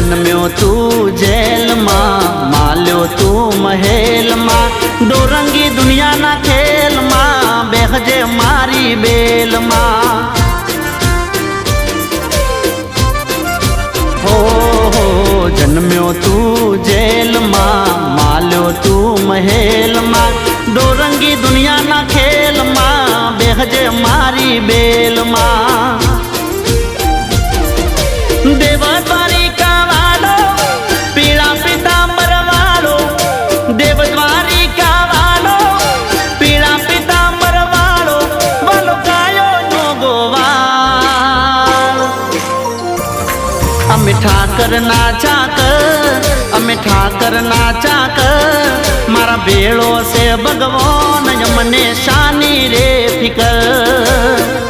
जन्म्यो तू जेल मां, माल्यो तू महल मां, डोरंगी दुनिया ना खेल मां, बेहजे मारी बेल मां। हो जन्म्यो तू जेल मां, माल्यो तू महल मां, डोरंगी दुनिया ना खेल मां, बेहजे मारी बेल मां। देवद्वारिका वालो पीड़ा पीतांबर वालो, देवद्वारिका वालो पीड़ा पीतांबर वालो, वालो गायो नो गोवाल। अमे ठाकर नाचा कर, अमे ठाकर नाचा कर, मारा बेड़ो से भगवान यमने शानी रे फिकर।